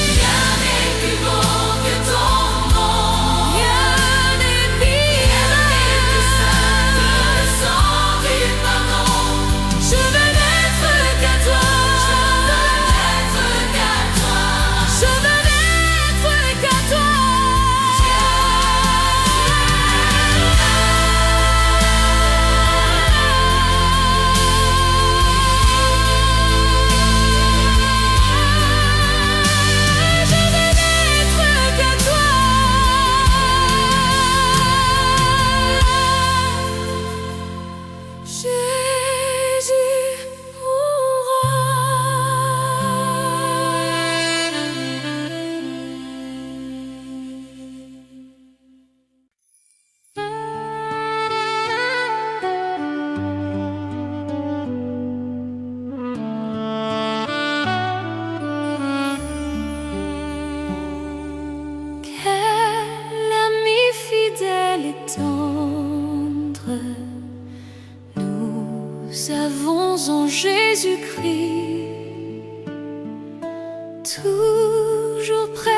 Rien n'est plus beau que ton nom, rien n'est plus saint que le sang du pardon. Je veux n'être qu'à toi, je veux n'être qu'à toi, je veux n'être qu'à toi. Je veux n'être qu'à toi, Jésus, mon Quel ami fidèle et tendre nous avons en Jésus-Christ, toujours prêt à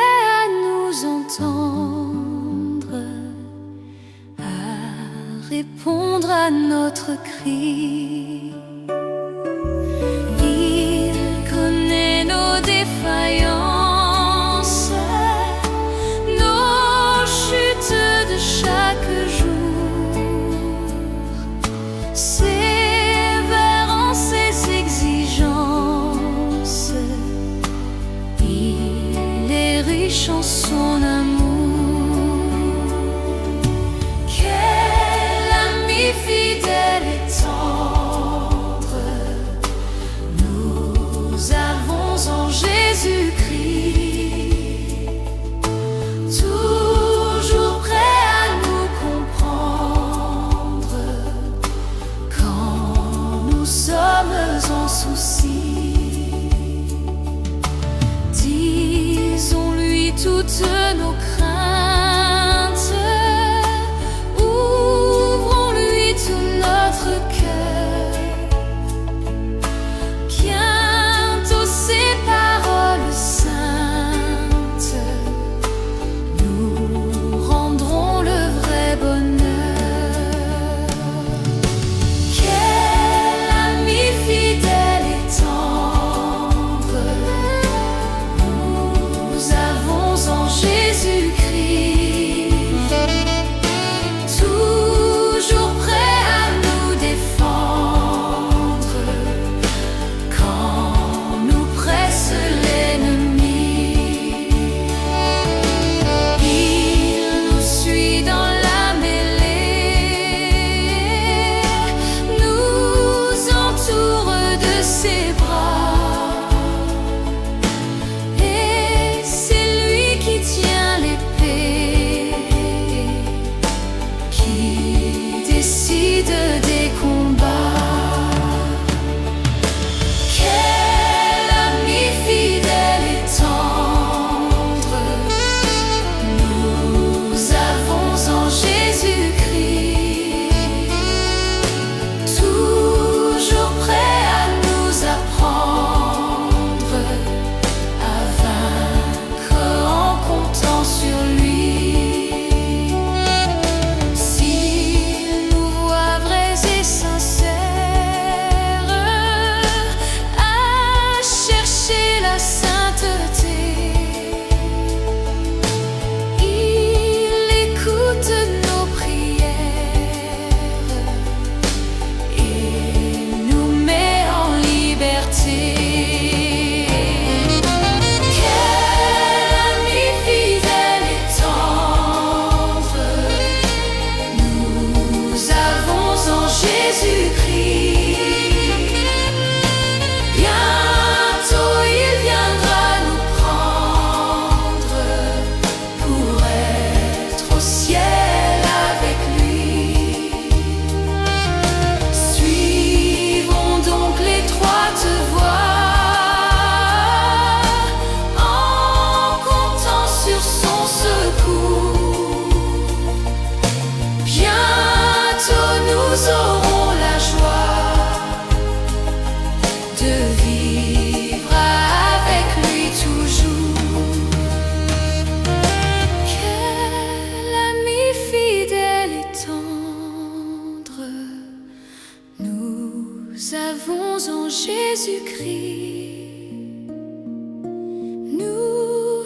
nous entendre, à répondre à notre cri. Il connaît nos défaillances, nos chutes de chaque jour, sévère en ses exigences. Il est riche en son amour. Quel ami fidèle et tendre nous avons en Jésus-Christ, toujours prêt à nous comprendre quand nous sommes en souci. Disons-lui toutes nos craintes, ouvrons-lui tout notre cœur. Bientôt ses paroles saintes nous rendront le vrai bonheur.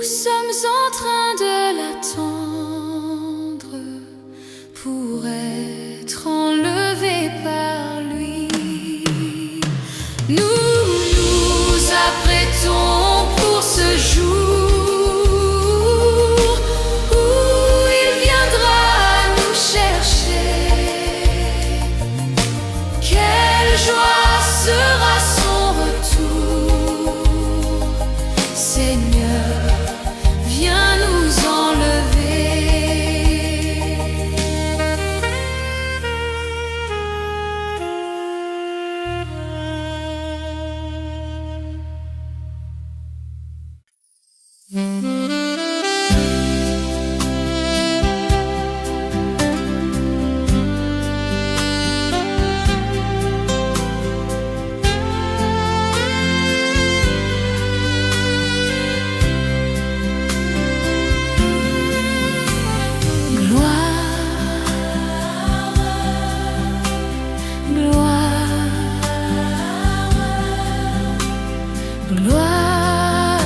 sommes en train de l'attendre pour être enlevés par lui. Nous nous apprêtons pour ce jour où il viendra nous chercher. Quelle joie sera son retour. Seigneur, viens nous enlever. Gloire,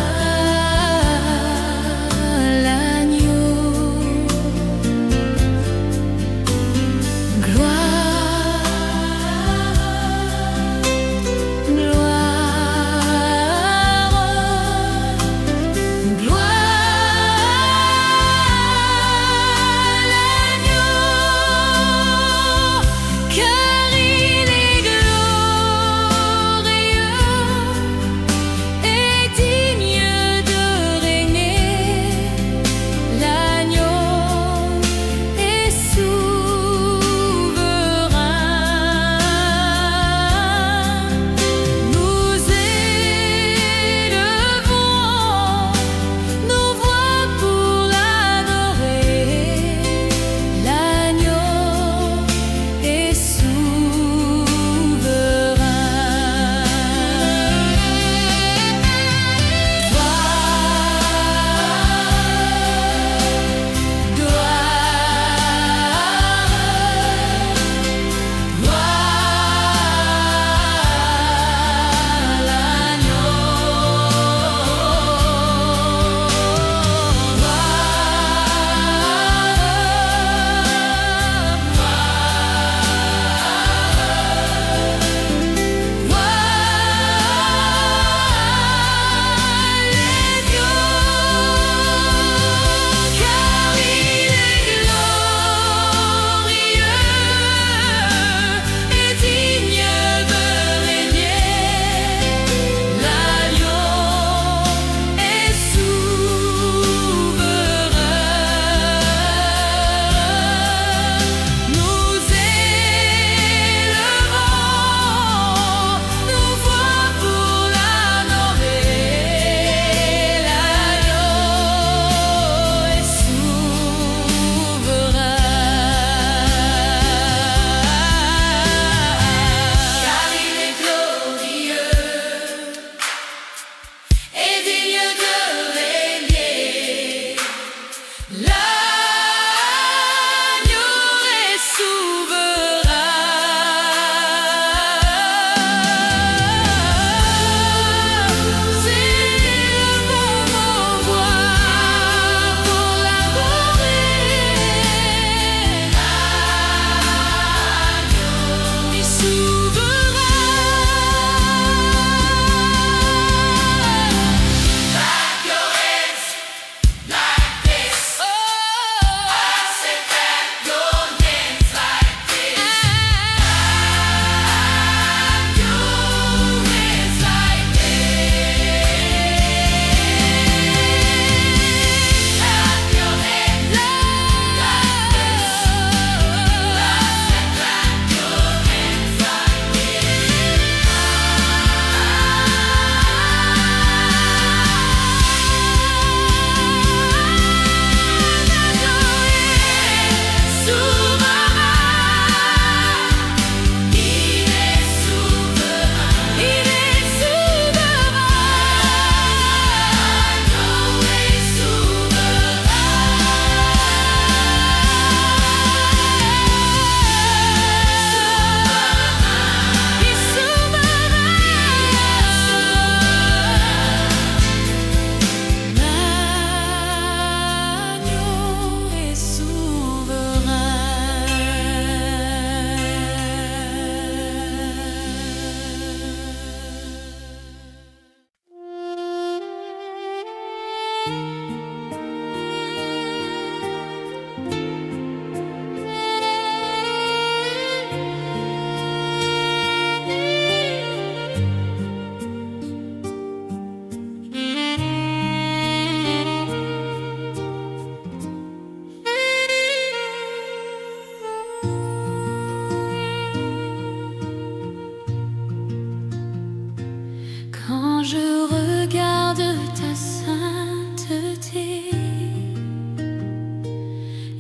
Quand je regarde ta sainteté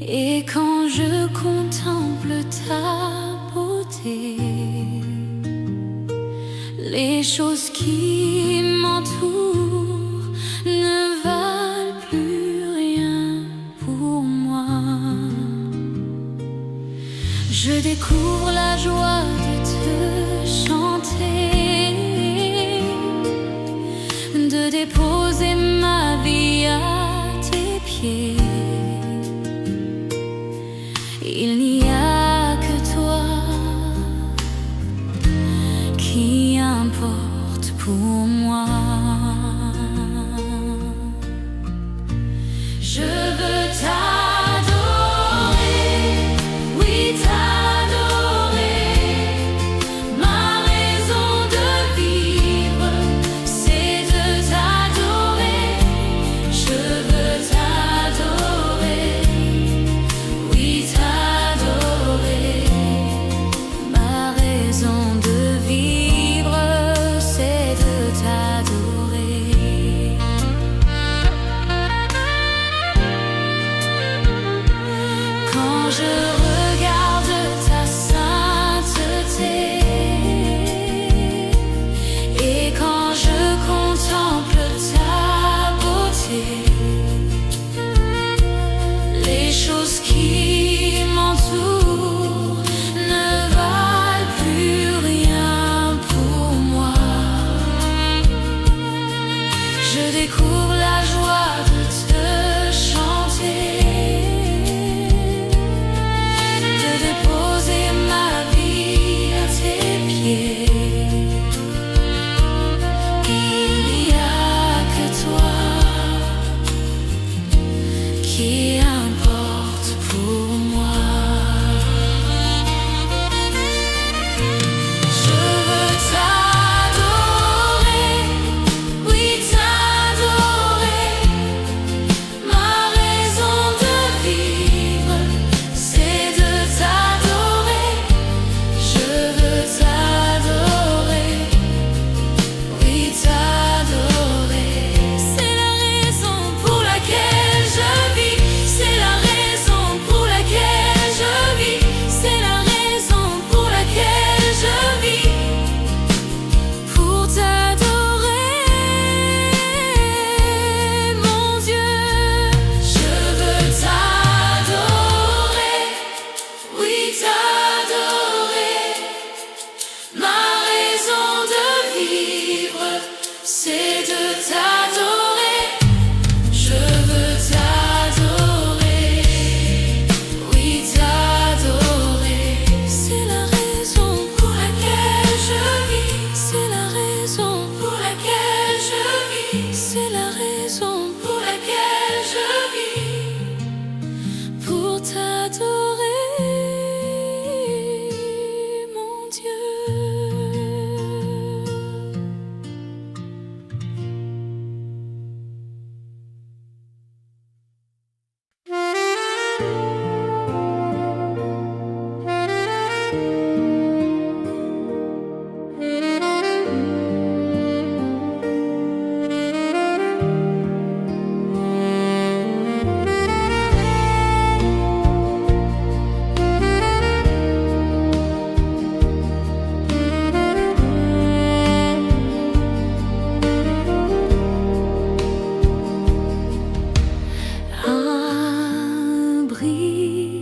et quand je contemple ta beauté, les choses qui m'entourent ne valent plus rien pour moi. Je découvre la joie de te chanter, de déposer ma vie à tes pieds. Il n'y a que toi qui importe pour moi. Je veux t'adorer, oui t'adorer. Ma raison de vivre, c'est de t'adorer. Je veux t'adorer, oui t'adorer. Ma raison de vivre, c'est de t'adorer. Quand je regarde ta sainteté et quand je contemple ta beauté, les choses qui m'entourent ne valent plus rien pour moi. Je découvre la joie de te chanter, de déposer ma vie à tes pieds. Il n'y a que toi qui importe pour moi. Je veux t'adorer, oui t'adorer. Ma raison de vivre, c'est de t'adorer. Je veux t'adorer, oui t'adorer. C'est la raison pour laquelle je vis. C'est la raison pour laquelle je vis. C'est la raison pour laquelle je vis. Pour t'adorer, mon Dieu. Je veux t'adorer, oui t'adorer. Ma raison de vivre, c'est de t'adorer. Je veux t'adorer, oui t'adorer. C'est la raison pour laquelle je vis. C'est la raison pour laquelle je vis. C'est la raison pour laquelle je vis. Pour t'adorer, mon Dieu.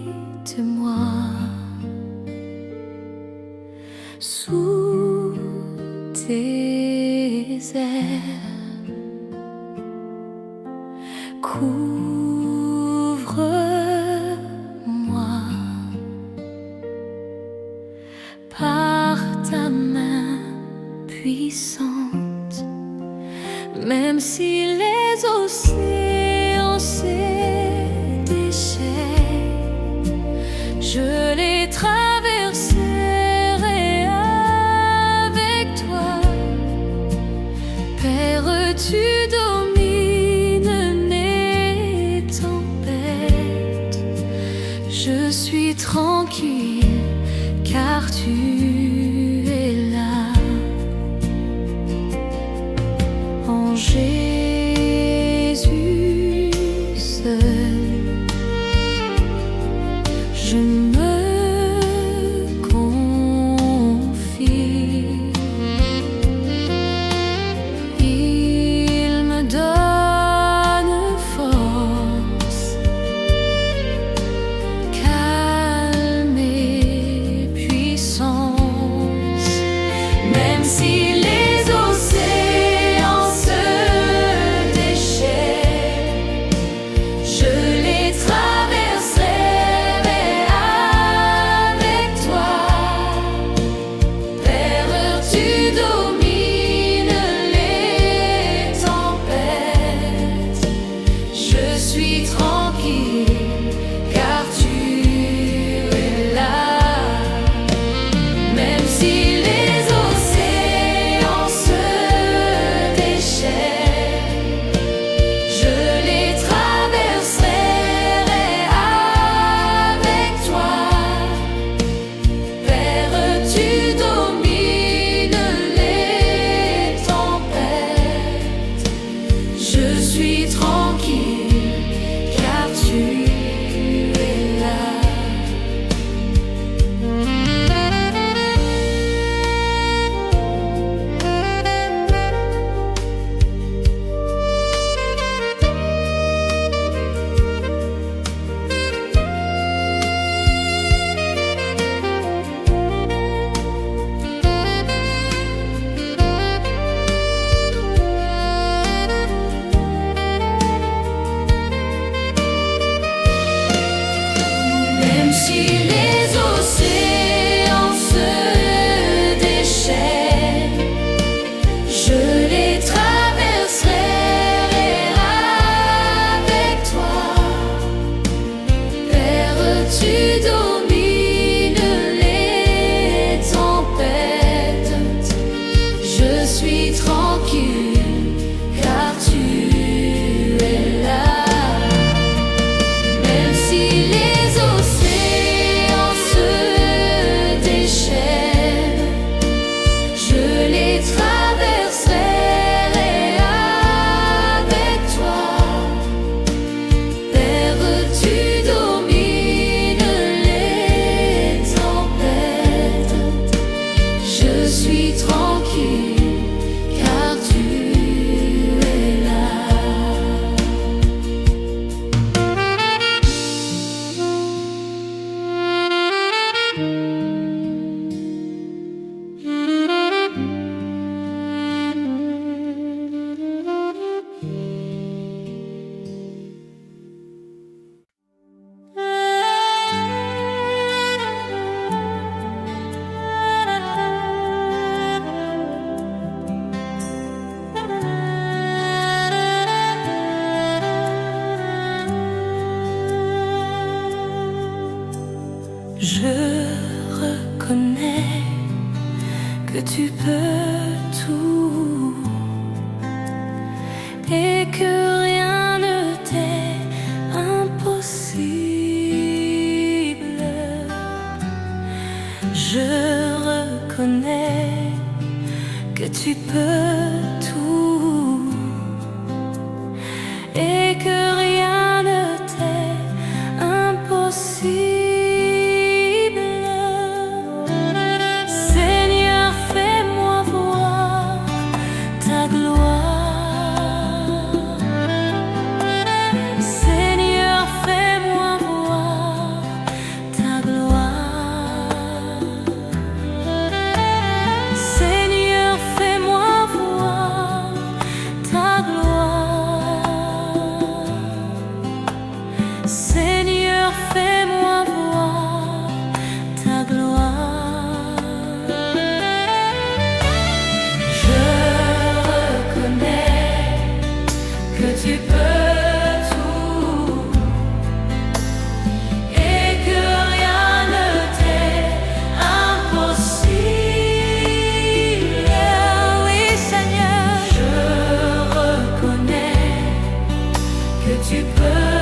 Abrite-moi sous tes ailes, couvre-moi par ta main puissante, même si les océans tu es là. En Jésus seul, je me confie. Il me donne force, calme et puissance. Même si les océans se déchaînent, je les traverserai avec toi. Père, tu domines les tempêtes. Je suis tranquille car tu es là. Même si les océans se déchaînent, je les traverserai avec toi. Père, tu domines les tempêtes. Je suis tranquille car tu es là. Même si les océans se déchaînent, je les traverserai avec toi. Père, tu domines les tempêtes. Je suis tranquille car tu es là. Même si les océans se déchaînent, je les traverserai avec toi. Père, tu domines les tempêtes. Je suis tranquille car tu es là. Je reconnais que tu peux tout et que rien ne t'est impossible. Je reconnais que tu peux tout et que rien ne t'est impossible. Seigneur, fais-moi voir ta gloire. Seigneur, fais-moi voir ta gloire. Seigneur, fais-moi voir ta gloire. Seigneur, fais-moi voir ta gloire. Je reconnais que tu peux tout et que rien ne t'est impossible. Oui, Seigneur, je reconnais que tu peux